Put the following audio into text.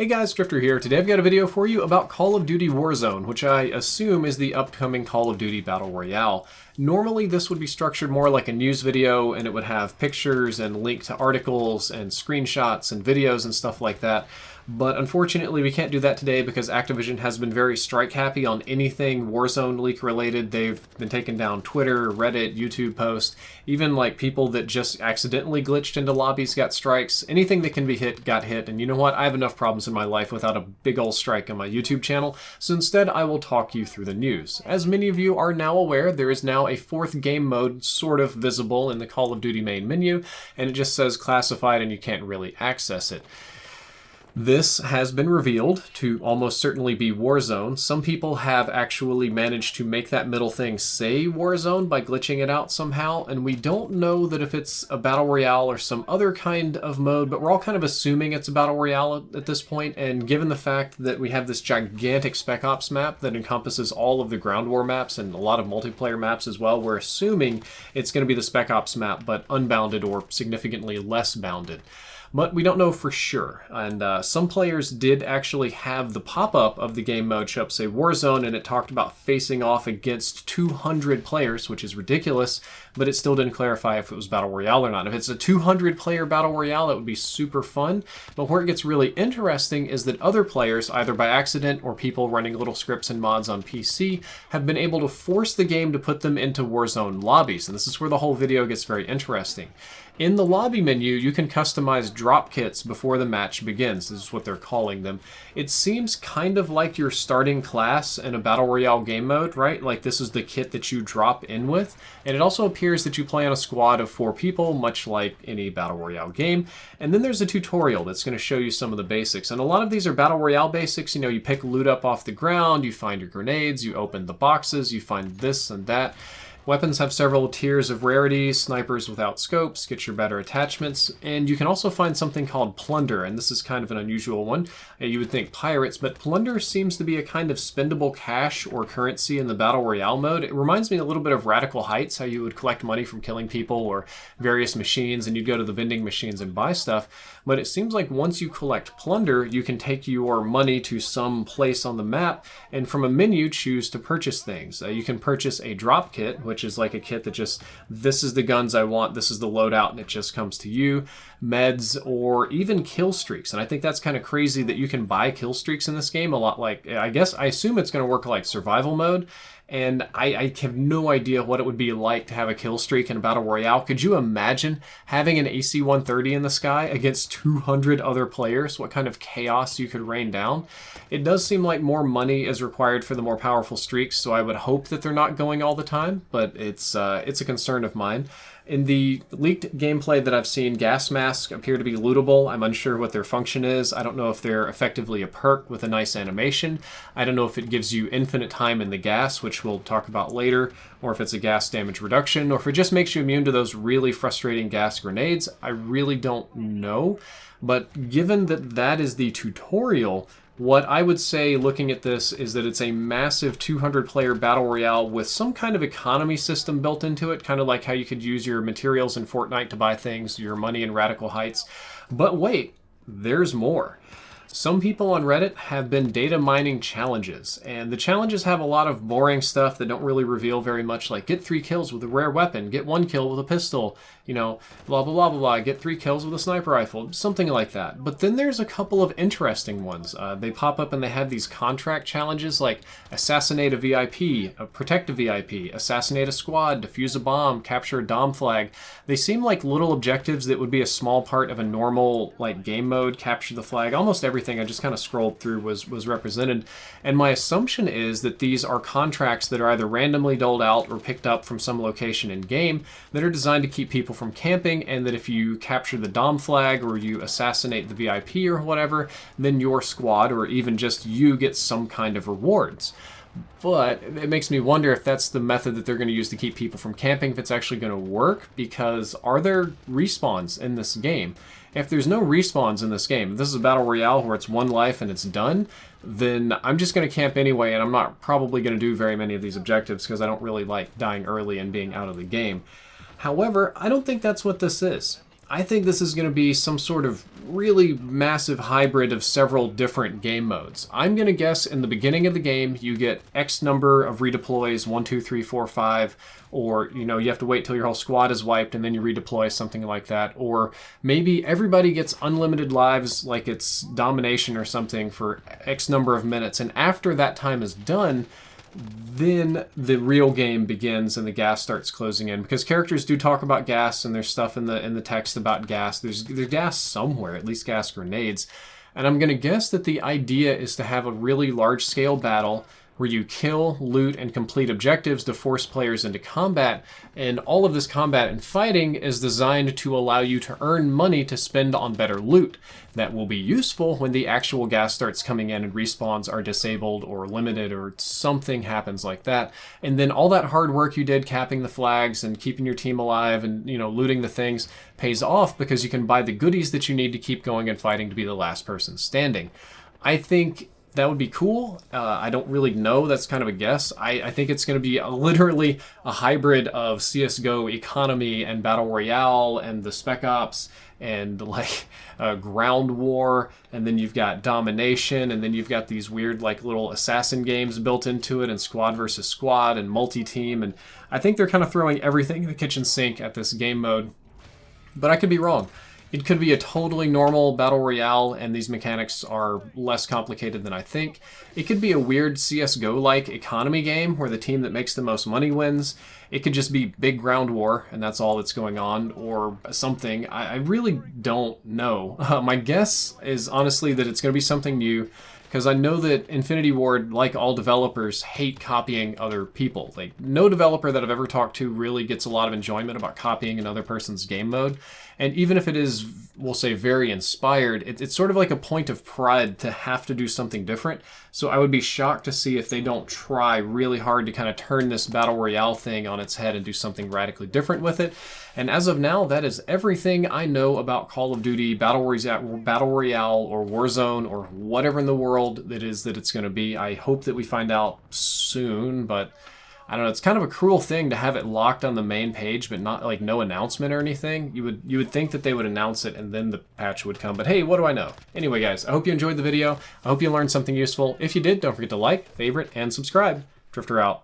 Hey guys, Drifter here. Today I've got a video for you about Call of Duty Warzone, which I assume is the upcoming Call of Duty Battle Royale. Normally this would be structured more like a news video and it would have pictures and link to articles and screenshots and videos and stuff like that. But unfortunately we can't do that today because Activision has been very strike happy on anything Warzone leak related. They've been taking down Twitter, Reddit, YouTube posts, even like people that just accidentally glitched into lobbies got strikes. Anything that can be hit got hit, and you know what? I have enough problems in my life without a big old strike on my YouTube channel, so instead I will talk you through the news. As many of you are now aware, there is now a fourth game mode sort of visible in the Call of Duty main menu, and it just says classified and you can't really access it. This has been revealed to almost certainly be Warzone. Some people have actually managed to make that middle thing say Warzone by glitching it out somehow, and we don't know that if it's a Battle Royale or some other kind of mode, but we're all kind of assuming it's a Battle Royale at this point, and given the fact that we have this gigantic Spec Ops map that encompasses all of the ground war maps and a lot of multiplayer maps as well, we're assuming it's going to be the Spec Ops map, but unbounded or significantly less bounded. But we don't know for sure, and some players did actually have the pop-up of the game mode show up, say Warzone, and it talked about facing off against 200 players, which is ridiculous, but it still didn't clarify if it was Battle Royale or not. If it's a 200-player Battle Royale, that would be super fun, but where it gets really interesting is that other players, either by accident or people running little scripts and mods on PC, have been able to force the game to put them into Warzone lobbies, and this is where the whole video gets very interesting. In the lobby menu, you can customize drop kits before the match begins. This is what they're calling them. It seems kind of like your starting class in a Battle Royale game mode, right? Like this is the kit that you drop in with. And it also appears that you play on a squad of 4 people, much like any Battle Royale game. And then there's a tutorial that's going to show you some of the basics. And a lot of these are Battle Royale basics. You know, you pick loot up off the ground, you find your grenades, you open the boxes, you find this and that. Weapons have several tiers of rarity, snipers without scopes, get your better attachments, and you can also find something called plunder, and this is kind of an unusual one. You would think pirates, but plunder seems to be a kind of spendable cash or currency in the Battle Royale mode. It reminds me a little bit of Radical Heights, how you would collect money from killing people or various machines, and you'd go to the vending machines and buy stuff. But it seems like once you collect plunder, you can take your money to some place on the map, and from a menu choose to purchase things. You can purchase a drop kit, which is like a kit that just, this is the guns I want, this is the loadout, and it just comes to you. Meds, or even kill streaks. And I think that's kind of crazy that you can buy kill streaks in this game, a lot like, I assume it's going to work like survival mode. And I have no idea what it would be like to have a kill streak in a Battle Royale. Could you imagine having an AC-130 in the sky against 200 other players? What kind of chaos you could rain down? It does seem like more money is required for the more powerful streaks, so I would hope that they're not going all the time, but it's a concern of mine. In the leaked gameplay that I've seen, gas masks appear to be lootable. I'm unsure what their function is. I don't know if they're effectively a perk with a nice animation. I don't know if it gives you infinite time in the gas, which we'll talk about later, or if it's a gas damage reduction, or if it just makes you immune to those really frustrating gas grenades. I really don't know. But given that that is the tutorial, what I would say looking at this is that it's a massive 200-player Battle Royale with some kind of economy system built into it, kind of like how you could use your materials in Fortnite to buy things, your money in Radical Heights. But wait, there's more. Some people on Reddit have been data mining challenges, and the challenges have a lot of boring stuff that don't really reveal very much, like get 3 kills with a rare weapon, get 1 kill with a pistol, you know, blah blah blah blah blah, get 3 kills with a sniper rifle, something like that. But then there's a couple of interesting ones. They pop up and they have these contract challenges like assassinate a VIP, protect a VIP, assassinate a squad, defuse a bomb, capture a dom flag. They seem like little objectives that would be a small part of a normal like game mode, capture the flag. Almost everything I just kind of scrolled through was represented, and my assumption is that these are contracts that are either randomly doled out or picked up from some location in game that are designed to keep people from camping, and that if you capture the dom flag or you assassinate the VIP or whatever, then your squad or even just you get some kind of rewards. But it makes me wonder if that's the method that they're going to use to keep people from camping, if it's actually going to work, because are there respawns in this game? If there's no respawns in this game, if this is a Battle Royale where it's 1 life and it's done, then I'm just going to camp anyway, and I'm not probably going to do very many of these objectives because I don't really like dying early and being out of the game. However, I don't think that's what this is. I think this is going to be some sort of really massive hybrid of several different game modes. I'm going to guess in the beginning of the game you get X number of redeploys, 1, 2, 3, 4, 5, or you have to wait till your whole squad is wiped and then you redeploy, something like that. Or maybe everybody gets unlimited lives, like it's domination or something, for X number of minutes, and after that time is done, then the real game begins and the gas starts closing in, because characters do talk about gas and there's stuff in the text about gas. There's gas somewhere, at least gas grenades. And I'm going to guess that the idea is to have a really large scale battle where you kill, loot, and complete objectives to force players into combat, and all of this combat and fighting is designed to allow you to earn money to spend on better loot that will be useful when the actual gas starts coming in and respawns are disabled or limited or something happens like that. And then all that hard work you did capping the flags and keeping your team alive and looting the things pays off, because you can buy the goodies that you need to keep going and fighting to be the last person standing. I think that would be cool. I don't really know. That's kind of a guess. I think it's going to be literally a hybrid of CSGO economy and Battle Royale and the Spec Ops and like ground war, and then you've got domination, and then you've got these weird like little assassin games built into it, and squad versus squad and multi-team. And I think they're kind of throwing everything in the kitchen sink at this game mode, but I could be wrong. It could be a totally normal Battle Royale, and these mechanics are less complicated than I think. It could be a weird CSGO-like economy game where the team that makes the most money wins. It could just be big ground war, and that's all that's going on, or something. I really don't know. My guess is honestly that it's going to be something new, because I know that Infinity Ward, like all developers, hate copying other people. Like, no developer that I've ever talked to really gets a lot of enjoyment about copying another person's game mode. And even if it is, we'll say, very inspired, it's sort of like a point of pride to have to do something different. So I would be shocked to see if they don't try really hard to kind of turn this Battle Royale thing on its head and do something radically different with it. And as of now, that is everything I know about Call of Duty Battle Royale or Warzone or whatever in the world that it's going to be. I hope that we find out soon, but I don't know, it's kind of a cruel thing to have it locked on the main page, but not like no announcement or anything. You would think that they would announce it and then the patch would come, but hey, what do I know? Anyway, guys, I hope you enjoyed the video. I hope you learned something useful. If you did, don't forget to like, favorite, and subscribe. Drifter out.